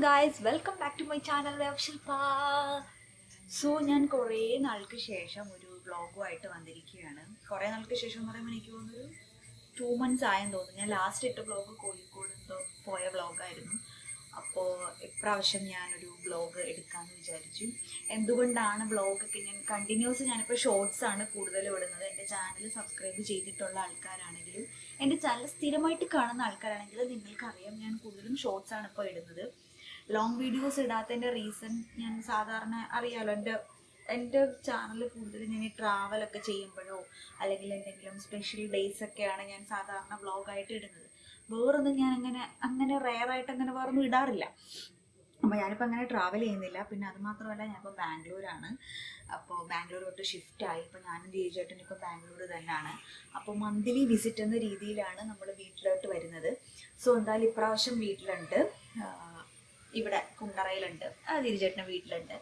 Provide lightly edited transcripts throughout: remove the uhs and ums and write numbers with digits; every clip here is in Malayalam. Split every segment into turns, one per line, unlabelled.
Guys, welcome back to my channel Shilpa. So ഞാൻ കുറേ നാൾക്ക് ശേഷം ഒരു വ്ളോഗുമായിട്ട് വന്നിരിക്കുകയാണ്. കുറേ നാൾക്ക് ശേഷം എന്ന് പറയുമ്പോൾ എനിക്ക് തോന്നുന്നൊരു 2 months ആയെന്ന് തോന്നുന്നു. ഞാൻ ലാസ്റ്റ് ഇട്ട വ്ളോഗ് കോഴിക്കോട് പോയ വ്ളോഗായിരുന്നു. അപ്പോൾ ഇപ്രാവശ്യം ഞാനൊരു വ്ളോഗ് എടുക്കാമെന്ന് വിചാരിച്ചു. എന്തുകൊണ്ടാണ് വ്ളോഗൊക്കെ ഞാനിപ്പോൾ ഷോർട്സാണ് കൂടുതൽ ഇടുന്നത്. എൻ്റെ ചാനൽ സബ്സ്ക്രൈബ് ചെയ്തിട്ടുള്ള ആൾക്കാരാണെങ്കിലും എൻ്റെ ചാനൽ സ്ഥിരമായിട്ട് കാണുന്ന ആൾക്കാരാണെങ്കിലും നിങ്ങൾക്കറിയാം, ഞാൻ കൂടുതലും ഷോർട്സാണ് ഇപ്പോൾ ഇടുന്നത്. ലോങ് വീഡിയോസ് ഇടാത്തതിൻ്റെ റീസൺ ഞാൻ സാധാരണ അറിയാമല്ലോ, എൻ്റെ ചാനൽ കൂടുതലും ഞാൻ ട്രാവലൊക്കെ ചെയ്യുമ്പോഴോ അല്ലെങ്കിൽ എന്തെങ്കിലും സ്പെഷ്യൽ ഡേയ്സൊക്കെയാണ് ഞാൻ സാധാരണ വ്ളോഗായിട്ട് ഇടുന്നത്. വേറൊന്നും ഞാൻ അങ്ങനെ റെയറായിട്ട് അങ്ങനെ വേറൊന്നും ഇടാറില്ല. അപ്പോൾ ഞാനിപ്പോൾ അങ്ങനെ ട്രാവൽ ചെയ്യുന്നില്ല. പിന്നെ അതുമാത്രമല്ല, ഞാനിപ്പോൾ ബാംഗ്ലൂരാണ്. അപ്പോൾ ബാംഗ്ലൂർ തൊട്ട് ഷിഫ്റ്റായി. ഇപ്പോൾ ഞാനും ചേട്ടനും ഇപ്പോൾ ബാംഗ്ലൂർ തന്നെയാണ്. അപ്പോൾ മന്ത്ലി വിസിറ്റ് എന്ന രീതിയിലാണ് നമ്മൾ വീട്ടിലോട്ട് വരുന്നത്. സോ എന്തായാലും ഇപ്രാവശ്യം വീട്ടിലുണ്ട്, ഇവിടെ കുണ്ടറയിലുണ്ട്, ചേട്ടൻ്റെ വീട്ടിലുണ്ട്.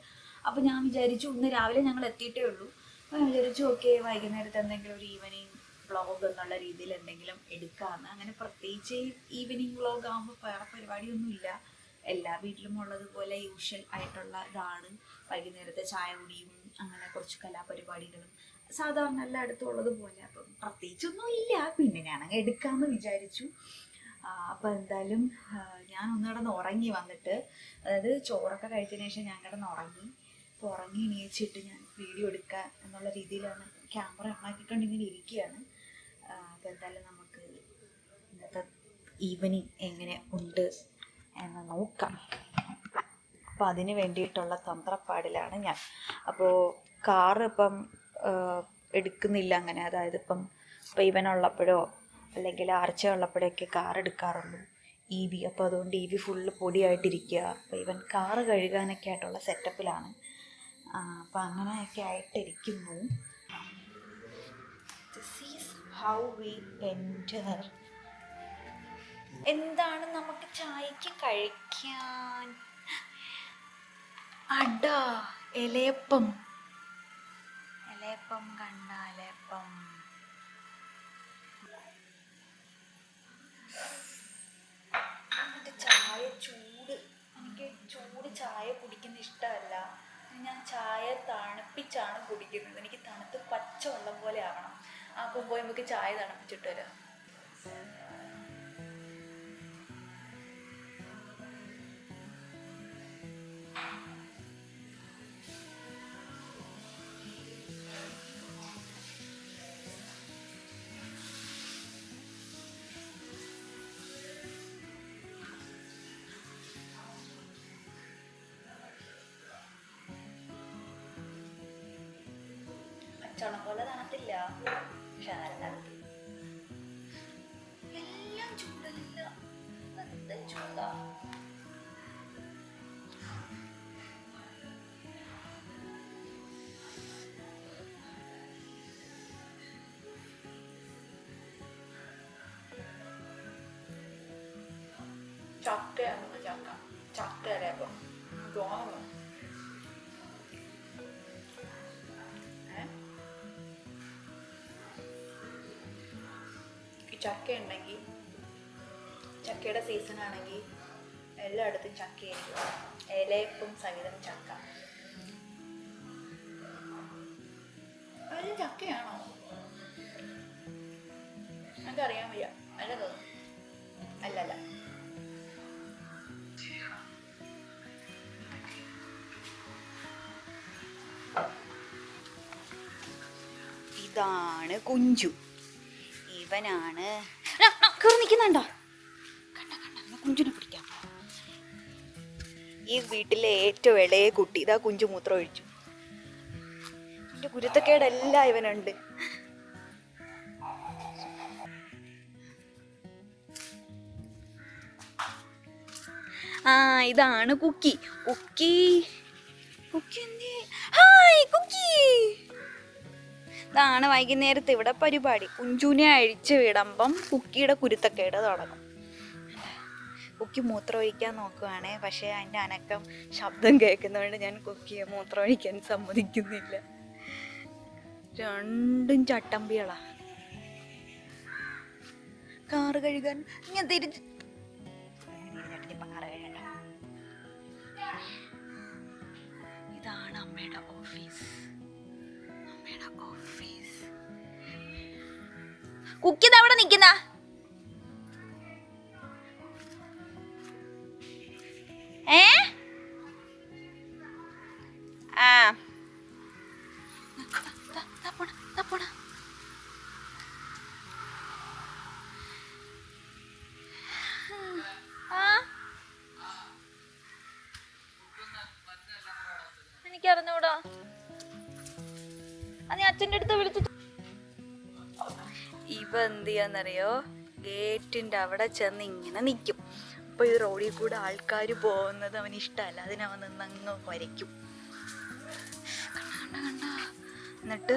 അപ്പോൾ ഞാൻ വിചാരിച്ചു, ഇന്ന് രാവിലെ ഞങ്ങൾ എത്തിയിട്ടേ ഉള്ളൂ. അപ്പോൾ ഞാൻ വിചാരിച്ചു ഓക്കെ, വൈകുന്നേരത്ത് എന്തെങ്കിലും ഒരു ഈവനിങ് വ്ളോഗ് എന്നുള്ള രീതിയിൽ എന്തെങ്കിലും എടുക്കാമെന്ന്. അങ്ങനെ പ്രത്യേകിച്ച് ഈവനിങ് വ്ളോഗ് ആകുമ്പോൾ വേറെ പരിപാടിയൊന്നുമില്ല. എല്ലാ വീട്ടിലും ഉള്ളതുപോലെ യൂഷ്വൽ ആയിട്ടുള്ള ഇതാണ്. വൈകുന്നേരത്തെ ചായ കുടിയും അങ്ങനെ കുറച്ച് കലാപരിപാടികളും സാധാരണ എല്ലായിടത്തും ഉള്ളതുപോലെ. അപ്പം പ്രത്യേകിച്ചൊന്നും ഇല്ല. പിന്നെ ഞാനങ്ങ് എടുക്കാമെന്ന് വിചാരിച്ചു. അപ്പോൾ എന്തായാലും ഞാൻ ഒന്ന് കിടന്ന് ഉറങ്ങി വന്നിട്ട്, അതായത് ചോറൊക്കെ കഴിച്ചതിന് ശേഷം ഞാൻ കിടന്ന് ഉറങ്ങി. അപ്പോൾ ഉറങ്ങി എണീച്ചിട്ട് ഞാൻ വീഡിയോ എടുക്കുക എന്നുള്ള രീതിയിലാണ് ക്യാമറ ഓണാക്കിക്കൊണ്ടിങ്ങനെ ഇരിക്കുകയാണ്. അപ്പോൾ എന്തായാലും നമുക്ക് ഇന്നത്തെ ഈവനിങ് എങ്ങനെ ഉണ്ട് എന്ന് നോക്കാം. അപ്പോൾ അതിന് വേണ്ടിയിട്ടുള്ള തന്ത്രപ്പാടിലാണ് ഞാൻ. അപ്പോൾ കാറ് ഇപ്പം എടുക്കുന്നില്ല അങ്ങനെ, അതായത് ഇപ്പം ഇവനുള്ളപ്പോഴോ അല്ലെങ്കിൽ ആർച്ച ഉള്ളപ്പോഴൊക്കെ കാർ എടുക്കാറുള്ളൂ, EV. അപ്പോൾ അതുകൊണ്ട് EV ഫുള്ള് പൊടിയായിട്ടിരിക്കുക. അപ്പോൾ ഇവൻ കാറ് കഴുകാനൊക്കെ ആയിട്ടുള്ള സെറ്റപ്പിലാണ്. അപ്പോൾ അങ്ങനെയൊക്കെ ആയിട്ടിരിക്കുന്നു. This is how we enter. എന്താണ് നമുക്ക് ചായക്ക് കഴിക്കാൻ? അട, ഇലയപ്പം കണ്ട ഇലയപ്പം. എന്നിട്ട് ചായ ചൂട്, എനിക്ക് ചൂട് ചായ കുടിക്കുന്ന ഇഷ്ടമല്ല. ഞാൻ ചായ തണുപ്പിച്ചാണ് കുടിക്കുന്നത്. എനിക്ക് തണുത്ത് പച്ചവെള്ളം പോലെ ആവണം. അപ്പോൾ പോയി നമുക്ക് ചായ തണുപ്പിച്ചിട്ട് വരാം. പച്ചവെള്ളം പോലെ തണുത്തില്ല, പക്ഷെ നല്ല തണുത്തി. എല്ലാം ചൂടല്ല, നല്ല ചൂടാ. ചക്കരപ്പം തോന്നുന്നു. ചക്ക ഉണ്ടെങ്കിൽ, ചക്കയുടെ സീസണാണെങ്കിൽ എല്ലായിടത്തും ചക്കയായിരിക്കും. ഇലയപ്പം സഹിതം ചക്ക. അത് ചക്കയാണോ? എനിക്കറിയാൻ വയ്യ. അല്ല തോന്നുന്നു. അല്ലല്ല. ഇതാണ് കുഞ്ചു. ഇവനാണ് കയറി നിൽക്കുന്നുണ്ടോ? കണ്ട കുഞ്ചുനെ പിടിക്കാം. ഈ വീട്ടിലെ ഏറ്റവും ഇളയ കുട്ടി. ഇതാ കുഞ്ചു മൂത്രം ഒഴിച്ചു. എൻ്റെ കുരുത്തക്കേടെല്ലാം ഇവനുണ്ട്. ഇതാണ് കുക്കി. ഹായ് കുക്കി. ഇതാണ് വൈകുന്നേരത്ത് ഇവിടെ പരിപാടി. കുഞ്ചുവിനെ അഴിച്ചു വിടുമ്പം കുക്കിയുടെ കുരുത്തക്കേട് തുടങ്ങും. കുക്കി മൂത്രമൊഴിക്കാൻ നോക്കുവാണേ, പക്ഷേ അതിൻ്റെ അനക്കം ശബ്ദം കേൾക്കുന്നതുകൊണ്ട് ഞാൻ കുക്കിയെ മൂത്രമൊഴിക്കാൻ സമ്മതിക്കുന്നില്ല. രണ്ടും ചട്ടമ്പികളാ. കാറ് കഴുകാൻ ഞാൻ തിരിച്ച് കാറ് കഴുകണ്ട. കുക്കിന്ന് അവിടെ നിക്കുന്ന ഏ ആ എനിക്കറിഞ്ഞൂടാ. അത് അച്ഛൻ്റെ അടുത്ത് വിളിച്ചിട്ട് ഇവ എന്ത് ചെയ്യാന്നറിയോ, ഗേറ്റിന്റെ അവിടെ ചെന്ന് ഇങ്ങനെ നിൽക്കും. അപ്പൊ ഈ റോഡിൽ കൂടെ ആൾക്കാർ പോകുന്നത് അവന് ഇഷ്ടമല്ല, അതിനവൻ നിന്നങ്ങ് വരയ്ക്കും. കണ്ട എന്നിട്ട്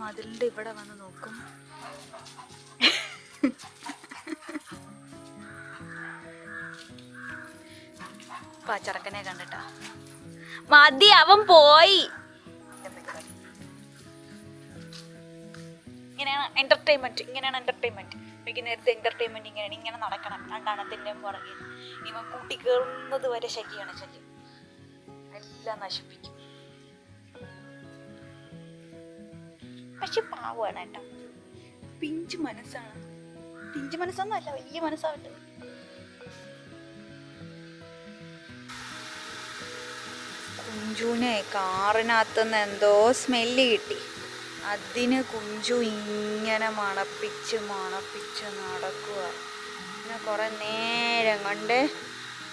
മതിലിന്റെ ഇവിടെ വന്ന് നോക്കും. ചെറുക്കനെ കണ്ടിട്ടാ മതി, അവൻ പോയി. ഇങ്ങനെയാണ് എന്റർടൈൻമെന്റ്. വൈകുന്നേരത്തെ എന്റർടൈൻമെന്റ് ഇങ്ങനെ നടക്കണം. രണ്ടെണ്ണത്തിന്റെ പുറകെ ഇവ കൂട്ടി കയറുന്നത് വരെ ശല്യം. എല്ലാം നശിപ്പിക്കും. പക്ഷെ പാവാണ് കേട്ടോ, പിഞ്ചു മനസ്സാണ്. പിഞ്ചു മനസ്സൊന്നുമല്ല, വലിയ മനസ്സാവട്ടെ. കുഞ്ചുവിനെ കാറിനകത്തുനിന്ന് എന്തോ സ്മെല്ല് കിട്ടി. അതിന് കുഞ്ചു ഇങ്ങനെ മണപ്പിച്ച് നടക്കുക. പിന്നെ കുറെ നേരം കൊണ്ട്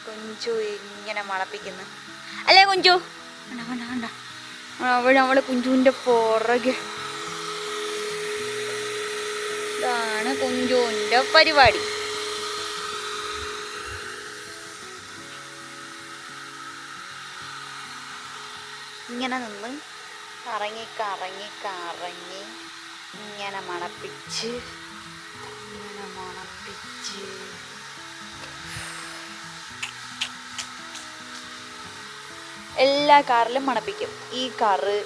കുഞ്ചു ഇങ്ങനെ മണപ്പിക്കുന്നു. അല്ലേ കുഞ്ചു? കണ്ട അവള് കുഞ്ചുവിൻ്റെ പുറകെ. ഇതാണ് കുഞ്ചുവിൻ്റെ പരിപാടി. ഇങ്ങനെ നിന്ന് കറങ്ങി ഇങ്ങനെ മണപ്പിച്ച് എല്ലാ കാറിലും മണപ്പിക്കും. ഈ കാറ്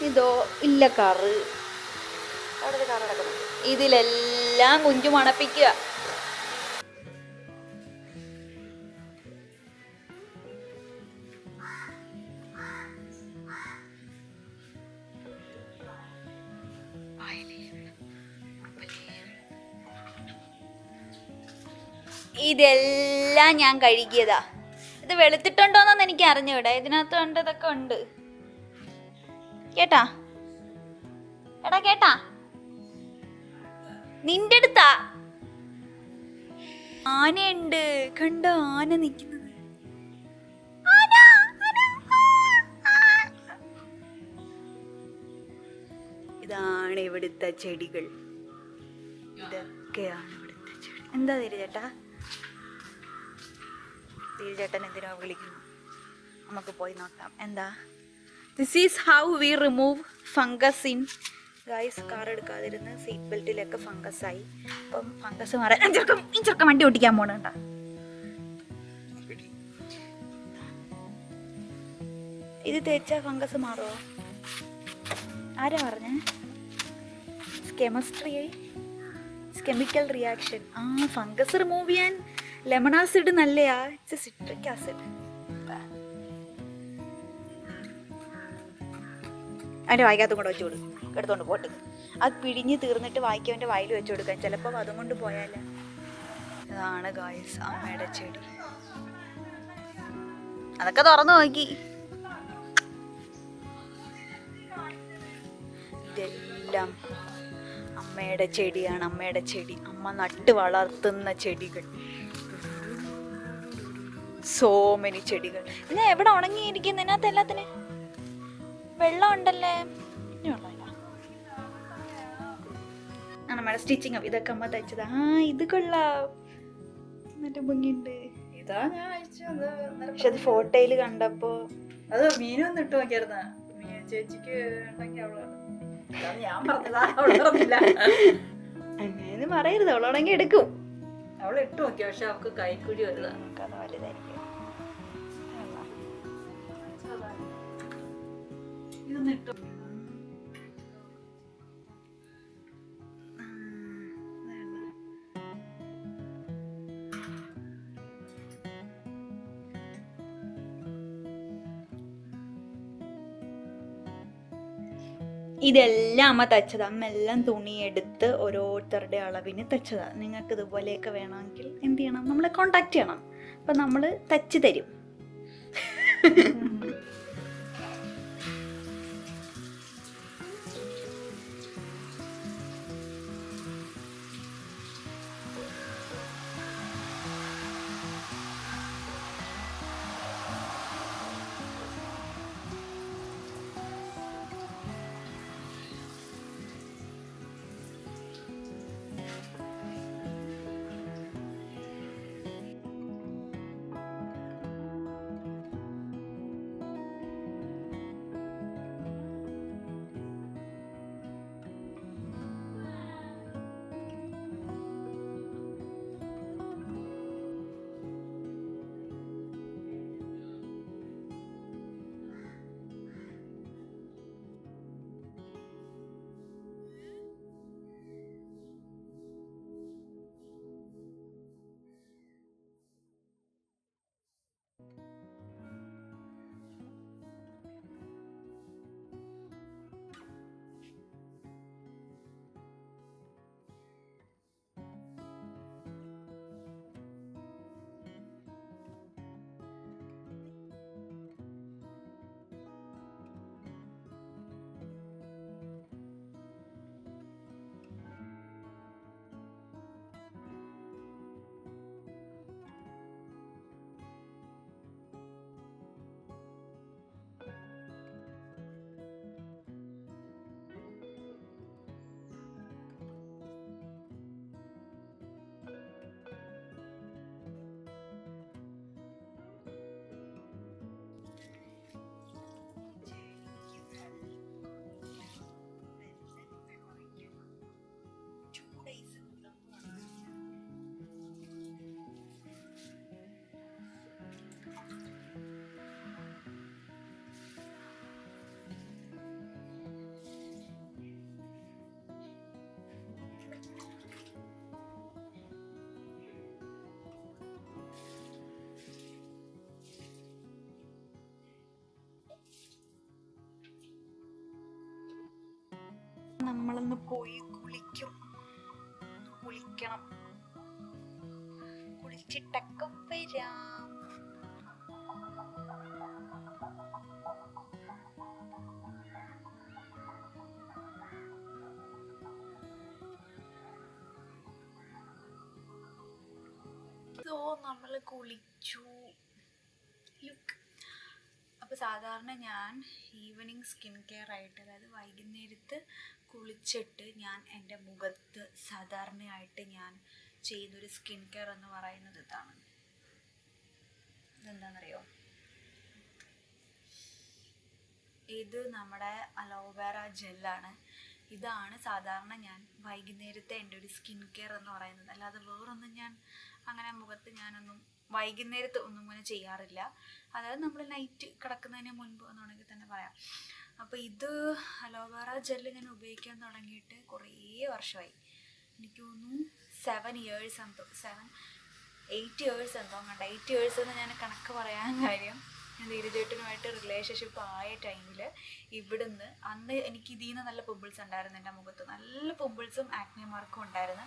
ഇതോ ഇല്ല കാറ്, അവിടെ കാർ കിടക്കുന്നു. ഇതിലെല്ലാം കുഞ്ചു മണപ്പിക്കുക. ഇതെല്ലാം ഞാൻ കഴുകിയതാ. ഇത് വെളുത്തിട്ടുണ്ടോന്നൊന്നും എനിക്ക് അറിഞ്ഞൂടാ. ഇതിനകത്ത് കണ്ടതൊക്കെ ഉണ്ട്. കേട്ടാ നിന്റെ അടുത്താ ആനയുണ്ട്. കണ്ട ആന നിക്കുന്നത്. ഇതാണ് ഇവിടുത്തെ ചെടികൾ. ഇതൊക്കെയാണ് ഇവിടുത്തെ ചെടി. എന്താ ചേട്ടാ? ചേട്ടൻ എന്തിനാ വിളിക്കുന്നു? നമുക്ക് പോയി നോക്കാം. എന്താ? This is how we remove fungus in guys. Car എടുക്കാതിരുന്ന് സീറ്റ് ബെൽറ്റിലൊക്കെ ഫംഗസ് ആയി. അപ്പം ഫംഗസ് മാറാൻ ചെറുക്കം വണ്ടി ഓടിക്കാൻ പോണണ്ട. ഇത് തേച്ചാ ഫംഗസ് മാറുമോ? ആരാ പറഞ്ഞേ? Chemical reaction. ഫംഗസ് റിമൂവ് ചെയ്യാൻ ലെമൺ ആസിഡ് നല്ലയാ. It's citric acid. അതിൻ്റെ വായിക്കകത്തും കൂടെ വെച്ച് കൊടുക്കും. എടുത്തോണ്ട് പോട്ട്. അത് പിഴിഞ്ഞ് തീർന്നിട്ട് വായിക്കവൻ്റെ വായിൽ വെച്ച് കൊടുക്കാൻ. ചിലപ്പോൾ അതും കൊണ്ട് പോയാല. ഇതാണ് ഗായ്സ് അമ്മയുടെ ചെടി. അതൊക്കെ തുറന്നു നോക്കി. ഇതെല്ലാം അമ്മയുടെ ചെടിയാണ്. അമ്മയുടെ ചെടി, അമ്മ നട്ട് വളർത്തുന്ന ചെടികൾ. സോ മെനി ചെടികൾ. പിന്നെ എവിടെ ഉണങ്ങിയിരിക്കുന്നു? ഇതിനകത്ത് എല്ലാത്തിന് വെള്ളം ഉണ്ടല്ലേ? നമ്മുടെ സ്റ്റിച്ചിങ് അപ്പ് ഇതൊക്കെ അമ്മ തയ്ച്ചതാ. ഇത് കൊള്ളാം, നല്ല ഭംഗിയുണ്ട്.
ഇതാ ഞാൻ അയച്ചത്.
പക്ഷെ അത് ഫോട്ടോയില് കണ്ടപ്പോ
അത് മീനൊന്നും ഇട്ട് നോക്കിയായിരുന്ന ചേച്ചിക്ക് ഉണ്ടെങ്കിൽ അവളാണ്. ഞാൻ പറഞ്ഞതാ, അവള് പറഞ്ഞില്ല.
അങ്ങനെ പറയരുത്, അവളാണെങ്കിൽ എടുക്കും.
അവള് ഇട്ട് നോക്കിയ, പക്ഷെ അവൾക്ക് കൈക്കുഴി വരുതാ.
അത് വലുതായിരിക്കും.
ഇതൊന്നും ഇട്ടു.
ഇതെല്ലാം അമ്മ തച്ചതാണ്. അമ്മ എല്ലാം തുണിയെടുത്ത് ഓരോരുത്തരുടെ അളവിന് തച്ചതാണ്. നിങ്ങൾക്ക് ഇതുപോലെയൊക്കെ വേണമെങ്കിൽ എന്ത് ചെയ്യണം, നമ്മളെ കോണ്ടാക്ട് ചെയ്യണം. അപ്പം നമ്മൾ തച്ച് തരും. നമ്മളൊന്ന് പോയി കുളിക്കണം. കുളിച്ചിട്ടൊക്കെ വരാം. നമ്മൾ കുളിച്ചു. അപ്പോൾ സാധാരണ ഞാൻ ഈവനിങ് സ്കിൻ കെയർ ആയിട്ട്, അതായത് വൈകുന്നേരത്ത് കുളിച്ചിട്ട് ഞാൻ എൻ്റെ മുഖത്ത് സാധാരണയായിട്ട് ഞാൻ ചെയ്യുന്നൊരു സ്കിൻ കെയർ എന്ന് പറയുന്നത് ഇതാണ്. ഇതെന്താണെന്നറിയോ? ഇത് നമ്മുടെ അലോവേറ ജെല്ലാണ്. ഇതാണ് സാധാരണ ഞാൻ വൈകുന്നേരത്തെ എൻ്റെ ഒരു സ്കിൻ കെയർ എന്ന് പറയുന്നത്. അല്ലാതെ വേറൊന്നും ഞാൻ അങ്ങനെ മുഖത്ത് ഞാനൊന്നും വൈകുന്നേരത്ത് ഒന്നും അങ്ങനെ ചെയ്യാറില്ല. അതായത് നമ്മൾ നൈറ്റ് കിടക്കുന്നതിന് മുൻപ് എന്നുണ്ടെങ്കിൽ തന്നെ പറയാം. അപ്പോൾ ഇത് അലോവേറ ജെല്ല് ഞാൻ ഉപയോഗിക്കാൻ തുടങ്ങിയിട്ട് കുറേ വർഷമായി. എനിക്ക് തോന്നുന്നു 8 years എന്തോ കണ്ട. 8 years എന്ന് ഞാൻ കണക്ക് പറയാൻ കാര്യം, ഞാൻ ധീരജേട്ടനുമായിട്ട് റിലേഷൻഷിപ്പ് ആയ ടൈമിൽ ഇവിടുന്ന് അന്ന് എനിക്ക് ഇതിൽ നിന്ന് നല്ല പിമ്പിൾസ് ഉണ്ടായിരുന്നു. എൻ്റെ മുഖത്ത് നല്ല പിമ്പിൾസും ആക്നെ മാർക്കും ഉണ്ടായിരുന്നു.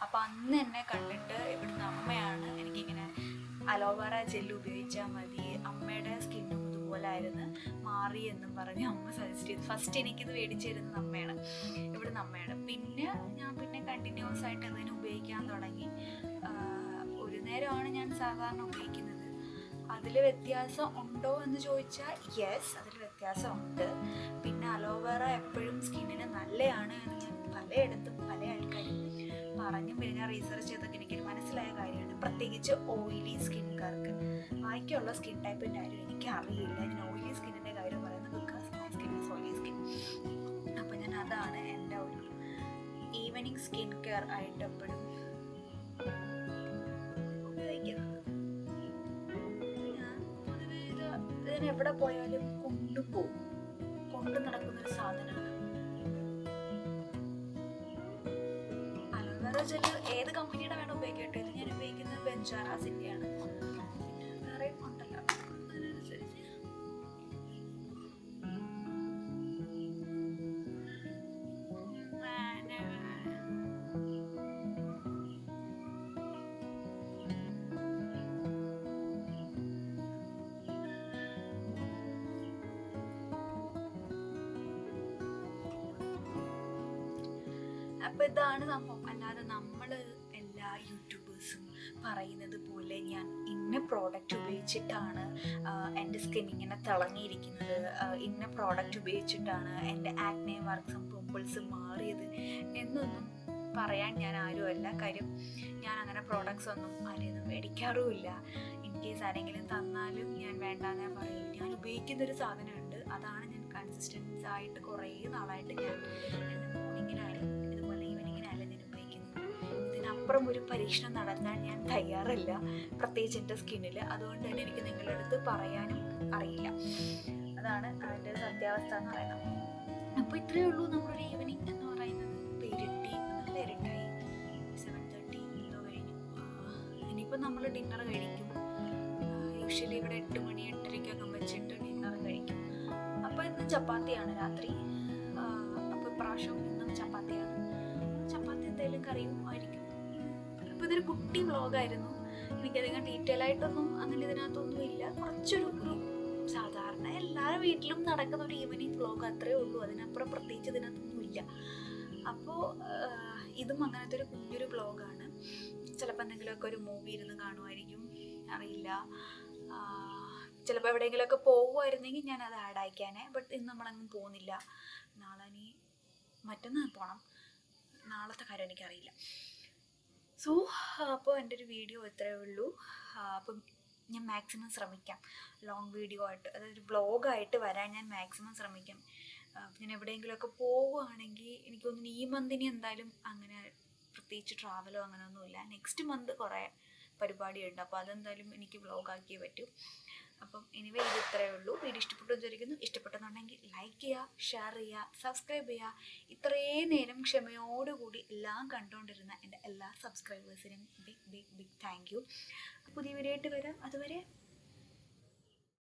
അപ്പോൾ അന്ന് എന്നെ കണ്ടിട്ട് ഇവിടുന്ന് അമ്മയാണ് എനിക്കിങ്ങനെ അലോവേറ ജെല്ല് ഉപയോഗിച്ചാൽ മതി, അമ്മയുടെ സ്കിന്നും ഇതുപോലെ ആയിരുന്നു, മാറി എന്നും പറഞ്ഞ് അമ്മ സജസ്റ്റ് ചെയ്തു. ഫസ്റ്റ് എനിക്കിത് മേടിച്ചു തരുന്നത് അമ്മയാണ്, ഇവിടുന്ന് അമ്മയാണ്. പിന്നെ ഞാൻ കണ്ടിന്യൂസ് ആയിട്ട് അതിന് ഉപയോഗിക്കാൻ തുടങ്ങി. ഒരു നേരമാണ് ഞാൻ സാധാരണ ഉപയോഗിക്കുന്നത്. അതിൽ വ്യത്യാസം ഉണ്ടോ എന്ന് ചോദിച്ചാൽ യെസ്, അതിൽ വ്യത്യാസമുണ്ട്. പിന്നെ അലോവേറ എപ്പോഴും സ്കിന്നിന് നല്ലതാണ് എന്ന് ഞാൻ പലയിടത്തും പല ആൾക്കാരും പറഞ്ഞും പിന്നെ ഞാൻ റീസർച്ച് ചെയ്തൊക്കെ എനിക്കൊരു മനസ്സിലായ കാര്യമാണ്. പ്രത്യേകിച്ച് ഓയിലി സ്കിൻകാർക്ക്. ബാക്കിയുള്ള സ്കിൻ ടൈപ്പിൻ്റെ കാര്യം എനിക്ക് അറിയില്ല. ഞാൻ ഓയിലി സ്കിന്നിൻ്റെ കാര്യം പറയുന്നത് because my skin is oily skin. അപ്പോൾ ഞാൻ അതാണ് എൻ്റെ ഒരു ഈവനിങ് സ്കിൻ കെയർ ആയിട്ട് എപ്പോഴും ഉപയോഗിക്കുന്നത്. ഞാൻ പൊതുവെ ഇതിന് എവിടെ പോയാലും കൊണ്ടു നടക്കുന്നൊരു സാധനമാണ് അലോവേറ ജെല്ല്. ഏത് കമ്പനിയുടെ വേണം ഉപയോഗിക്കട്ടെ. ഇത് ഞാൻ ഉപയോഗിക്കുന്നത് ബെഞ്ചാറാസിൻ്റെയാണ്. പിന്നെ വേറെയും ഉണ്ടല്ലോ, അതിനനുസരിച്ച് അപ്പോൾ ഇതാണ് സംഭവം. അല്ലാതെ നമ്മൾ എല്ലാ യൂട്യൂബേഴ്സും പറയുന്നത് പോലെ ഞാൻ ഇന്ന പ്രോഡക്റ്റ് ഉപയോഗിച്ചിട്ടാണ് എൻ്റെ സ്കിൻ ഇങ്ങനെ തിളങ്ങിയിരിക്കുന്നത്, ഇന്ന പ്രോഡക്റ്റ് ഉപയോഗിച്ചിട്ടാണ് എൻ്റെ ആക്നെ മാർക്സും പിമ്പിൾസും മാറിയത് എന്നൊന്നും പറയാൻ ഞാൻ ആരുമല്ല. കാര്യം ഞാൻ അങ്ങനെ പ്രോഡക്ട്സ് ഒന്നും ആരെയൊന്നും മേടിക്കാറുമില്ല. ഇൻ കേസ് ആരെങ്കിലും തന്നാലും ഞാൻ വേണ്ടാന്നേ പറയും. ഞാൻ ഉപയോഗിക്കുന്നൊരു സാധനമുണ്ട്, അതാണ് ഞാൻ കൺസിസ്റ്റൻസ് ആയിട്ട് കുറേ നാളായിട്ട് ഞാൻ എൻ്റെ മോർണിങ്ങിനായാലും ഇതുപോലെ ഈവനിങ്ങിനായാലും ഞാൻ ഉപയോഗിക്കുന്നത്. ഇതിനപ്പുറം ഒരു പരീക്ഷണം നടത്താൻ ഞാൻ തയ്യാറല്ല, പ്രത്യേകിച്ച് എൻ്റെ സ്കിന്നിൽ. അതുകൊണ്ട് തന്നെ എനിക്ക് നിങ്ങളുടെ അടുത്ത് പറയാനും അറിയില്ല. അതാണ് അതിൻ്റെ സത്യാവസ്ഥ എന്ന് പറയുന്നത്. അപ്പോൾ ഇത്രയേ ഉള്ളൂ നമ്മുടെ ഈവനിങ് എന്ന് പറയുന്നത്. പേരിട്ടി നല്ല ഇരുട്ടായി, 7:30 എന്തോ കഴിഞ്ഞു. ഇനിയിപ്പോൾ നമ്മൾ ഡിന്നർ കഴിക്കും. യൂഷ്വലി ഇവിടെ 8 മണി 8:30 വെച്ചിട്ട് ഡിന്നർ കഴിക്കും. അപ്പോൾ ഇന്ന് ചപ്പാത്തിയാണ് രാത്രി. അപ്പോൾ ഇപ്രാവശ്യം ഇന്നും ചപ്പാത്തിയാണ്. ചപ്പാത്തി എന്തെങ്കിലും കറിയും ആയിരിക്കും. അപ്പോൾ ഇതൊരു കുട്ടി വ്ളോഗായിരുന്നു. എനിക്കധികം ഡീറ്റെയിൽ ആയിട്ടൊന്നും അങ്ങനെ ഇതിനകത്തൊന്നും ഇല്ല. കുറച്ചൊരു സാധാരണ എല്ലാ വീട്ടിലും നടക്കുന്ന ഒരു ഈവനിങ് വ്ളോഗ് അത്രേ ഉള്ളൂ. അതിനപ്പുറം പ്രത്യേകിച്ച് ഇതിനകത്തൊന്നും ഇല്ല. അപ്പോൾ ഇതും അങ്ങനത്തെ ഒരു കുഞ്ഞൊരു വ്ളോഗാണ്. ചിലപ്പോൾ എന്തെങ്കിലുമൊക്കെ ഒരു മൂവി ഇരുന്ന് കാണുമായിരിക്കും, അറിയില്ല. ചിലപ്പോൾ എവിടെയെങ്കിലുമൊക്കെ പോകുമായിരുന്നെങ്കിൽ ഞാൻ അത് ആഡ് അയക്കാനേ. ബട്ട് ഇന്ന് നമ്മളങ്ങും പോകുന്നില്ല. നാളെ ഇനി മറ്റന്നാൾ പോകണം. നാളത്തെ കാര്യം എനിക്കറിയില്ല. സോ അപ്പോൾ എൻ്റെ ഒരു വീഡിയോ ഇത്രയേ ഉള്ളൂ. അപ്പം ഞാൻ മാക്സിമം ശ്രമിക്കാം ലോങ് വീഡിയോ ആയിട്ട്, അതായത് വ്ളോഗായിട്ട് വരാൻ ഞാൻ മാക്സിമം ശ്രമിക്കാം. ഞാൻ എവിടെയെങ്കിലുമൊക്കെ പോവുകയാണെങ്കിൽ എനിക്ക് തോന്നുന്നു ഈ മന്തിന് എന്തായാലും അങ്ങനെ പ്രത്യേകിച്ച് ട്രാവലോ അങ്ങനെയൊന്നുമില്ല. നെക്സ്റ്റ് മന്ത് കുറേ പരിപാടിയുണ്ട്. അപ്പോൾ അതെന്തായാലും എനിക്ക് വ്ളോഗാക്കിയേ പറ്റൂ. അപ്പം എനിവേ ഇത് ഇത്രയേ ഉള്ളൂ. വീഡിയോ ഇഷ്ടപ്പെട്ടു വിചാരിക്കുന്നു. ഇഷ്ടപ്പെട്ടെന്നുണ്ടെങ്കിൽ ലൈക്ക് ചെയ്യുക, ഷെയർ ചെയ്യുക, സബ്സ്ക്രൈബ് ചെയ്യുക. ഇത്രയും നേരം ക്ഷമയോടുകൂടി എല്ലാം കണ്ടുകൊണ്ടിരുന്ന എൻ്റെ എല്ലാ സബ്സ്ക്രൈബേഴ്സിനും ബിഗ് താങ്ക് യു. പുതിയ വീഡിയോ ആയിട്ട് വരാം. അതുവരെ